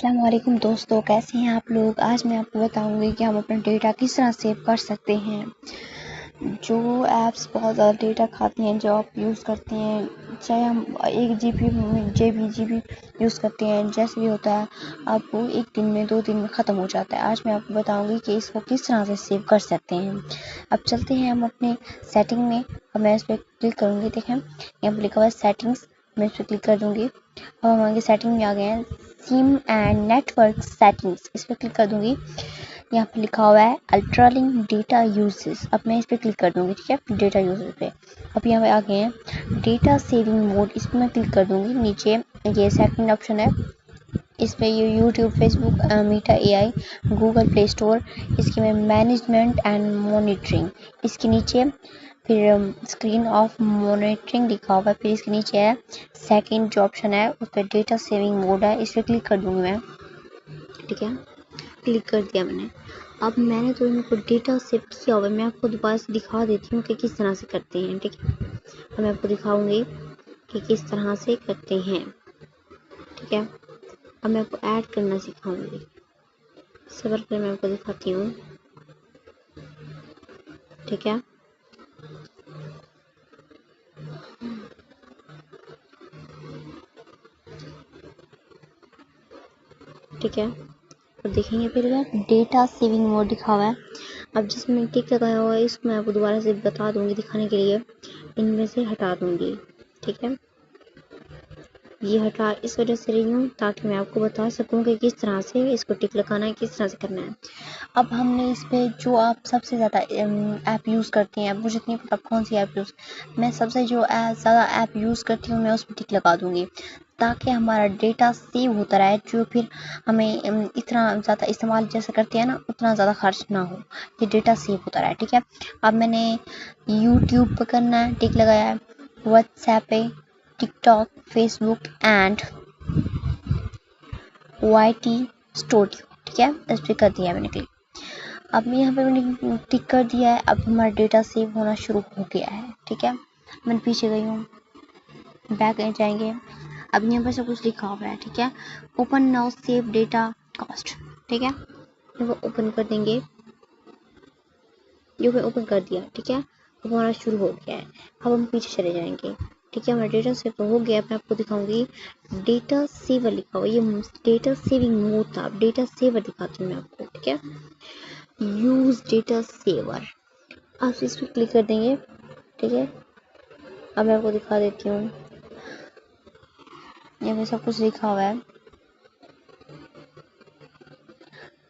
अस्सलाम वालेकुम दोस्तों, कैसे हैं आप लोग। आज मैं आपको बताऊंगी कि हम अपना डेटा किस तरह सेव कर सकते हैं। जो ऐप्स बहुत ज़्यादा डेटा खाती हैं, जो आप यूज़ करते हैं, चाहे हम 1 GB यूज़ करते हैं, जैसे भी होता है, आपको 1 दिन में 2 दिन में ख़त्म हो जाता है। आज मैं आपको बताऊंगी कि इसको किस तरह से सेव कर सकते हैं। अब चलते हैं हम अपने सेटिंग में। अब मैं इस पर क्लिक करूँगी। देखें यहाँ पर लिखा हुआ है सेटिंग्स, मैं इस पर क्लिक कर दूँगी। अब हम आगे सेटिंग में आ गए हैं, सिम एंड नेटवर्क सेटिंग्स, इस पर क्लिक कर दूंगी। यहाँ पे लिखा हुआ है अल्ट्रालिंक डेटा यूजेस। अब मैं इस पर क्लिक कर दूंगी, ठीक है, डेटा यूजेस पे। अब यहाँ पे आ गए हैं डेटा सेविंग मोड, इस पर मैं क्लिक कर दूंगी। नीचे ये सेकंड ऑप्शन है, इस पे ये YouTube, Facebook, Meta AI, Google Play Store, इसके में मैनेजमेंट एंड मॉनिटरिंग, इसके नीचे फिर स्क्रीन ऑफ मॉनिटरिंग लिखा हुआ है। फिर इसके नीचे है सेकंड जो ऑप्शन है, उस पर डेटा सेविंग मोड है, इस पर क्लिक कर दूंगी मैं, ठीक है, क्लिक कर दिया मैंने। अब मैंने तो इनको डेटा सेव किया हुआ है, मैं आपको दोबारा से दिखा देती हूँ कि किस तरह से करते हैं, ठीक है। अब मैं आपको दिखाऊंगी कि किस तरह से करते हैं, ठीक है। अब मैं आपको ऐड करना सिखाऊंगी, सब्र कर, मैं आपको दिखाती हूँ, ठीक है। ठीक है, अब देखेंगे फिर डेटा सेविंग मोड लिखा हुआ है। अब जिसमें टिक लगाया हुआ है, इसको मैं आपको दोबारा से बता दूंगी दिखाने के लिए, इनमें से हटा दूंगी, ठीक है। ये हटा इस वजह से रही हूँ ताकि मैं आपको बता सकूँ कि किस तरह से इसको टिक लगाना है, किस तरह से करना है। अब हमने इस पे जो आप सबसे ज़्यादा ऐप यूज़ करते हैं, मुझे नहीं पता कौन सी ऐप यूज़, मैं सबसे जो ज़्यादा ऐप यूज़ करती हूँ मैं उस पर टिक लगा दूँगी, ताकि हमारा डेटा सेव होता रहे, जो फिर हमें इतना ज़्यादा इस्तेमाल जैसे करते हैं ना, उतना ज़्यादा खर्च ना हो, ये डेटा सेव होता रहे, ठीक है। अब मैंने यूट्यूब पर करना है, टिक लगाया है, व्हाट्सएप पे, TikTok, Facebook and YT studio, ठीक है, इस पर कर दिया मैंने क्लिक। अब यहाँ पे मैंने टिक कर दिया है। अब हमारा डेटा सेव होना शुरू हो गया है, ठीक है। मैं पीछे गई हूँ, बैक जाएंगे। अब यहाँ पर सब कुछ लिखा हुआ है, ठीक है। Open now save data cost, ठीक है, वो ओपन कर देंगे। ये ओपन कर दिया, ठीक है। अब हमारा शुरू हो गया है। अब हम पीछे चले जाएंगे, ठीक है। हमारा डेटा सेव तो हो गया। मैं आपको दिखाऊंगी डेटा सेवर लिखा हुआ, ये डेटा सेविंग मोड था। डेटा सेवर दिखाती हूँ मैं आपको, ठीक है। यूज डेटा सेवर, आप इस पर क्लिक कर देंगे, ठीक है। अब मैं आपको दिखा देती हूँ, यहाँ पे सब कुछ लिखा हुआ है,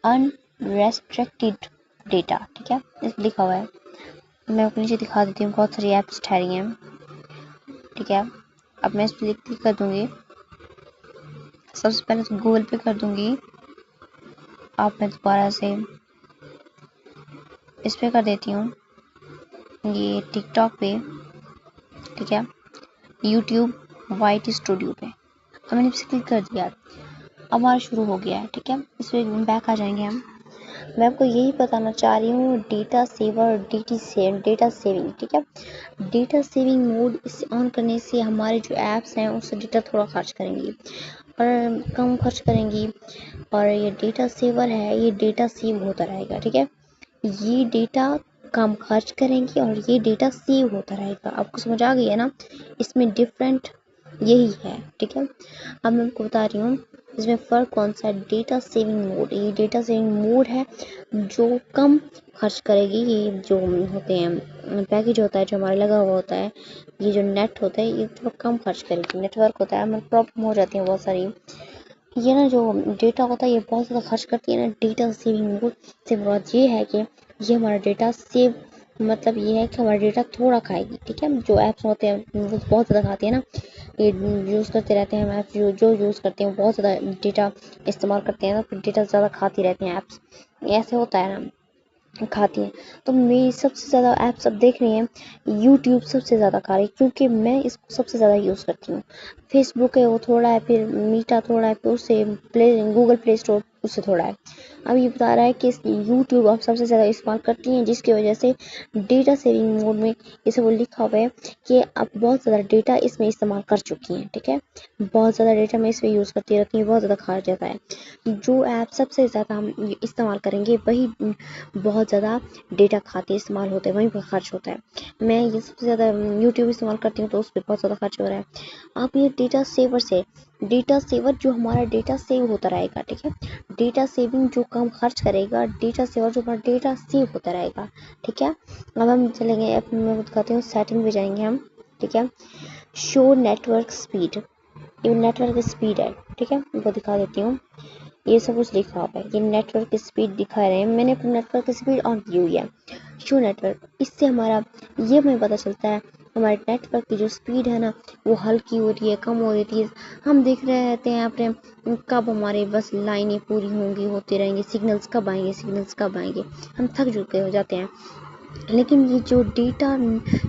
अनरेस्ट्रिक्टेड डेटा, ठीक है, इस लिखा हुआ है। मैं आपको नीचे दिखा देती हूँ, बहुत सारी ऐप्स ठहरी हैं, ठीक है। अब मैं इस पर क्लिक कर दूंगी। सबसे पहले तो गूगल पे कर दूंगी। अब मैं दोबारा से इस पे कर देती हूँ, ये टिकटॉक पे, ठीक है, यूट्यूब, YT स्टूडियो पे। अब मैंने इस पर क्लिक कर दिया। अब हमारा शुरू हो गया है, ठीक है। इस पर बैक आ जाएंगे हम। मैं आपको यही बताना चाह रही हूँ, डेटा सेवर और डेटा सेविंग, ठीक है। डेटा सेविंग मोड इसे ऑन करने से हमारे जो ऐप्स हैं उससे डेटा थोड़ा खर्च करेंगी और कम खर्च करेंगी, और ये डेटा सेवर है, ये डेटा सेव होता रहेगा, ठीक है। ये डेटा कम खर्च करेंगे और ये डेटा सेव होता रहेगा। आपको समझ आ गई है ना, इसमें डिफरेंट यही है, ठीक है। अब मैं आपको बता रही हूँ इसमें फ़र्क कौन सा है। डेटा सेविंग मोड, ये डेटा सेविंग मोड है जो कम खर्च करेगी। ये जो होते हैं पैकेज होता है जो हमारा लगा हुआ होता है, ये जो नेट होता है, ये थोड़ा कम खर्च करेगी। नेटवर्क होता है, मतलब प्रॉब्लम हो जाती है बहुत सारी, ये ना जो डेटा होता है ये बहुत ज़्यादा खर्च करती है ना। डेटा सेविंग मोड से बात ये है कि ये हमारा डेटा सेव, मतलब ये है कि हमारा डेटा थोड़ा खाएगी, ठीक है। जो ऐप्स होते हैं वो बहुत ज़्यादा खाती है ना, ये यूज़ करते रहते हैं हम ऐप्स, जो यूज़ करते हैं बहुत ज़्यादा डेटा इस्तेमाल करते हैं ना, फिर डेटा ज़्यादा खाती रहती हैं ऐप्स, ऐसे होता है ना, खाती हैं। तो मेरी सबसे ज़्यादा ऐप्स अब देख रही हैं, यूट्यूब सबसे ज़्यादा खा रही है क्योंकि मैं इसको सबसे ज़्यादा यूज़ करती हूँ। फेसबुक है वो थोड़ा है, फिर मीटा थोड़ा है, फिर उससे गूगल प्ले स्टोर उससे थोड़ा है। अब ये बता रहा है कि यूट्यूब आप सबसे ज़्यादा इस्तेमाल करती हैं, जिसकी वजह से डेटा सेविंग मोड में इसे वो लिखा हुआ है कि आप बहुत ज़्यादा डेटा इसमें इस्तेमाल कर चुकी हैं। ठीक है, बहुत ज़्यादा डेटा में इसमें यूज़ करती रहती हैं, बहुत ज़्यादा खर्च जाता है। जो ऐप सबसे ज़्यादा हम इस्तेमाल करेंगे वही बहुत ज़्यादा डेटा खाते इस्तेमाल होते हैं, वहीं पर खर्च होता है। मैं ये सबसे ज़्यादा यूट्यूब इस्तेमाल करती हूँ तो उस पर बहुत ज़्यादा खर्च हो रहा है। आप ये डेटा सेवर जो हमारा डेटा सेव होता रहेगा। ठीक है, डेटा सेविंग जो कम खर्च करेगा, डेटा सेवर जो हमारा डेटा सेव होता रहेगा। ठीक है, अब हम चलेंगे, अब मैं बताती हूँ, सेटिंग पे जाएंगे हम। ठीक है, शो नेटवर्क स्पीड, ये नेटवर्क स्पीड है। ठीक है, वो दिखा देती हूँ। ये सब कुछ लिखा हुआ है, ये नेटवर्क स्पीड दिखा रहे हैं, मैंने अपनी नेटवर्क स्पीड ऑन की हुई है। शो नेटवर्क, इससे हमारा ये हमें पता चलता है हमारे नेटवर्क की जो स्पीड है ना वो हल्की हो रही है, कम हो रही है। हम देख रहे रहते हैं अपने कब हमारे बस लाइनें पूरी होंगी, होती रहेंगी, सिग्नल्स कब आएंगे, हम थक चुके हो जाते हैं। लेकिन ये जो डेटा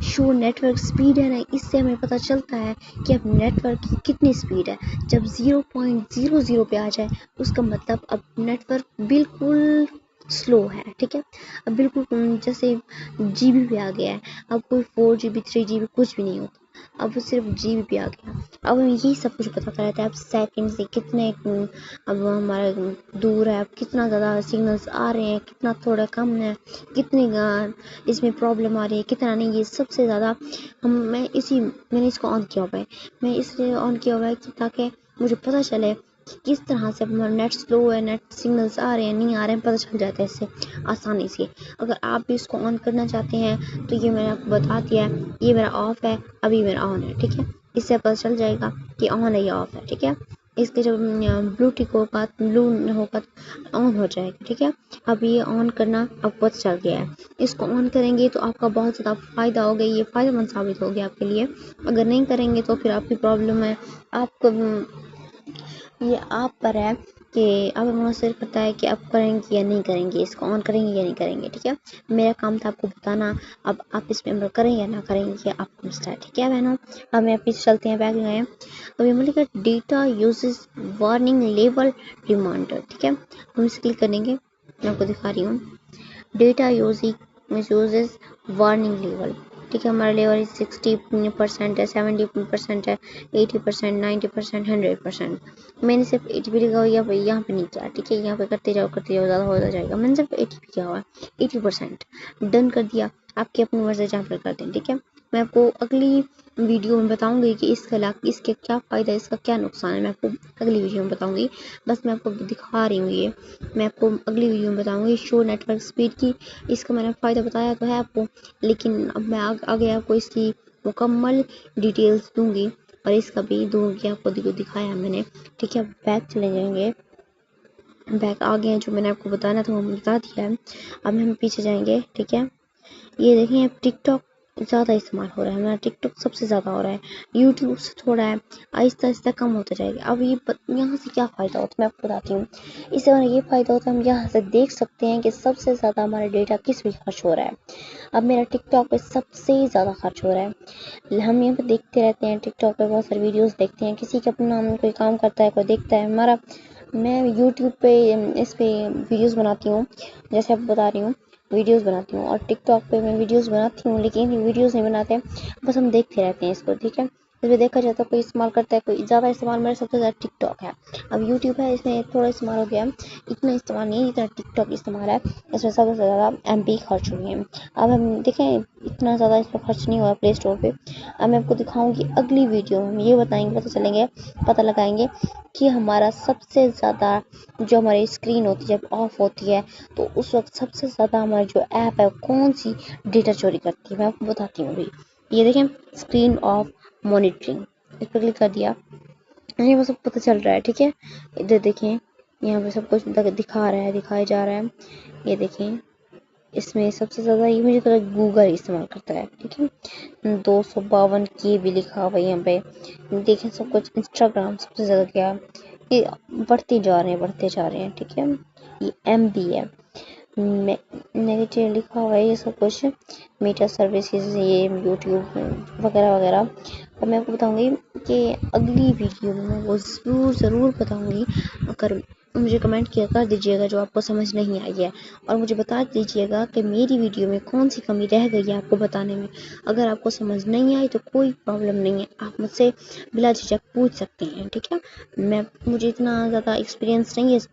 शो नेटवर्क स्पीड है ना, इससे हमें पता चलता है कि अब नेटवर्क की कितनी स्पीड है। जब 0.00 पे आ जाए उसका मतलब अब नेटवर्क बिल्कुल स्लो है। ठीक है, अब बिल्कुल जैसे जीबी पे आ गया है। अब कोई 4 GB 3 GB कुछ भी नहीं होता, अब वो सिर्फ जीबी पे आ गया। अब हमें यही सब कुछ बताता रहता है अब सेकंड से कितने अब हमारा दूर है, अब कितना ज़्यादा सिग्नल्स आ रहे हैं, कितना थोड़ा कम है, कितने इसमें प्रॉब्लम आ रही है, कितना नहीं। ये सबसे ज़्यादा मैंने इसको ऑन किया हुआ है। मैं इसलिए ऑन किया हुआ है कि ताकि मुझे पता चले कि किस तरह से हमारा नेट स्लो है, नेट सिग्नल्स आ रहे हैं नहीं आ रहे हैं, पता चल जाता है इससे आसानी से। अगर आप भी इसको ऑन करना चाहते हैं तो ये मैंने आपको बता दिया है, ये मेरा ऑफ है, अभी मेरा ऑन है। ठीक है, इससे पता चल जाएगा कि ऑन है या ऑफ है। ठीक है, इसके जब ब्लू टिक होगा, ब्लू होगा ऑन हो जाएगा। ठीक है, अब ये ऑन करना अब पता चल गया है। इसको ऑन करेंगे तो आपका बहुत ज़्यादा फ़ायदा होगा, ये फ़ायदेमंद साबित हो गया आपके लिए। अगर नहीं करेंगे तो फिर आपकी प्रॉब्लम है, आपको ये आप पर है कि अब मुनसर करता है कि आप करेंगे या नहीं करेंगे, इसको ऑन करेंगे या नहीं करेंगे। ठीक है, मेरा काम था आपको बताना, अब आप इसमें अमल करें या ना करेंगे ये आपको मसला है। ठीक है बहनों, अब मैं पीछे चलते हैं, बैक गए। अब ये मतलब data uses warning level reminder. ठीक है, हम इसे क्लिक करेंगे, मैं आपको दिखा रही हूँ। Data uses warning level. ठीक है, हमारा लेवल 60% है, 70% है, 80%, 90%, 100%। मैंने सिर्फ 80 पे लिखा हुआ, यहाँ पे नहीं किया। ठीक है, यहाँ पे करते जाओ ज़्यादा हो जाएगा। मैंने सिर्फ 80 पे किया हुआ है, 80% डन कर दिया। आपकी अपनी मर्जी जहाँ पर कर दें। ठीक है, मैं आपको अगली वीडियो में बताऊंगी कि इसके क्या फ़ायदा है, इसका क्या नुकसान है, मैं आपको अगली वीडियो में बताऊंगी। बस मैं आपको दिखा रही हूँ, ये मैं आपको अगली वीडियो में बताऊंगी शो नेटवर्क स्पीड की। इसका मैंने फ़ायदा बताया तो है आपको, लेकिन अब मैं आगे आपको इसकी मुकम्मल डिटेल्स दूंगी और इसका भी दूंगी, आपको दिखाया मैंने। ठीक है, बैक चले जाएंगे, बैक आ गए हैं, जो मैंने आपको बताना था वो बता दिया है। अब हम पीछे जाएंगे। ठीक है, ये देखें, अब टिकटॉक ज़्यादा इस्तेमाल हो रहा है, हमारा टिकटॉक सबसे ज़्यादा हो रहा है, यूट्यूब से थोड़ा है, आहिस्ता आहिस्ता कम होता जाएगा। अब ये यहाँ से क्या फ़ायदा होता है मैं आपको बताती हूँ। इससे हमारा ये फ़ायदा होता है, हम यहाँ से देख सकते हैं कि सबसे ज़्यादा हमारा डेटा किस पे खर्च हो रहा है। अब मेरा टिकटॉक पे सबसे ज़्यादा खर्च हो रहा है। हम यहाँ पे देखते रहते हैं, टिकटॉक पे बहुत सारे वीडियोज़ देखते हैं, किसी के अपना कोई काम करता है, कोई देखता है हमारा। मैं यूट्यूब पे इस पे वीडियोज़ बनाती हूँ, जैसे आपको बता रही हूँ, वीडियोस बनाती हूँ, और टिकटॉक पे मैं वीडियोस बनाती हूँ, लेकिन वीडियोस नहीं बनाते, बस हम देखते रहते हैं इसको। ठीक है, इसमें देखा जाता है कोई इस्तेमाल करता है, कोई ज़्यादा इस्तेमाल मेरा सबसे ज़्यादा टिकटॉक है। अब यूट्यूब है, इसमें थोड़ा इस्तेमाल हो गया, इतना इस्तेमाल नहीं जितना टिकटॉक इस्तेमाल है। इसमें सबसे ज़्यादा MP खर्च हुई है। अब हम देखें, इतना ज़्यादा इस पर खर्च नहीं हुआ प्ले स्टोर पर। अब मैं आपको दिखाऊँगी अगली वीडियो में, ये बताएंगे, पता लगाएंगे कि हमारा सबसे ज़्यादा जो हमारी स्क्रीन होती है जब ऑफ होती है तो उस वक्त सबसे ज़्यादा हमारी जो ऐप है कौन सी डेटा चोरी करती है, मैं आपको बताती हूँ अभी। ये देखें, स्क्रीन ऑफ मॉनिटरिंग, इस पर क्लिक कर दिया, ये सब पता चल रहा है। ठीक है, इधर देखें, यहाँ पे सब कुछ दिखाया जा रहा है। ये देखें, इसमें सबसे ज़्यादा ये मुझे तो गूगल इस्तेमाल करता है। ठीक है, 252 की भी लिखा हुआ यहाँ पे। देखें सब कुछ, इंस्टाग्राम सबसे ज़्यादा क्या, ये बढ़ते जा रहे हैं। ठीक है, ये MB है, नेगेटिव लिखा हुआ है, ये सब कुछ मीडिया सर्विसेज, ये यूट्यूब वगैरह वगैरह। और मैं आपको बताऊंगी कि अगली वीडियो में मैं वो ज़रूर बताऊंगी। अगर मुझे कमेंट किया कर दीजिएगा जो आपको समझ नहीं आई है, और मुझे बता दीजिएगा कि मेरी वीडियो में कौन सी कमी रह गई है आपको बताने में। अगर आपको समझ नहीं आई तो कोई प्रॉब्लम नहीं है, आप मुझसे बिला झिझक पूछ सकते हैं, ठीक है। मुझे इतना ज़्यादा एक्सपीरियंस नहीं है इस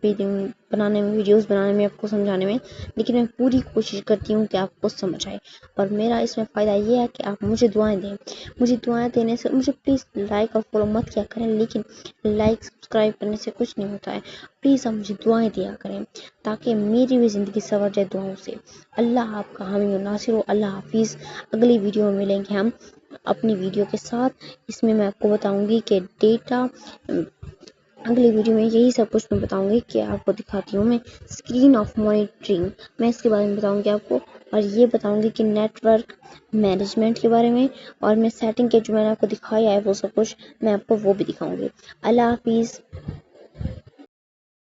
बनाने में, वीडियोस बनाने में, आपको समझाने में, लेकिन मैं पूरी कोशिश करती हूँ कि आपको समझ आए। और मेरा इसमें फ़ायदा ये है कि आप मुझे दुआएं दें। मुझे दुआएं देने से, मुझे प्लीज़ लाइक और फॉलो मत किया करें, लेकिन लाइक सब्सक्राइब करने से कुछ नहीं होता है। प्लीज़ आप मुझे दुआएं दिया करें ताकि मेरी भी ज़िंदगी संवर जाए दुआओं से। अल्लाह आपका हामी और नासिर हो। अल्लाह हाफिज़। अगली वीडियो में मिलेंगे हम अपनी वीडियो के साथ। इसमें मैं आपको बताऊंगी कि डेटा, अगली वीडियो में यही सब कुछ मैं बताऊंगी कि आपको दिखाती हूँ मैं स्क्रीन ऑफ मॉनिटरिंग, मैं इसके बारे में बताऊंगी आपको, और ये बताऊंगी कि नेटवर्क मैनेजमेंट के बारे में, और मैं सेटिंग के जो मैंने आपको दिखाया है वो सब कुछ मैं आपको वो भी दिखाऊंगी। अल्लाह हाफिज़।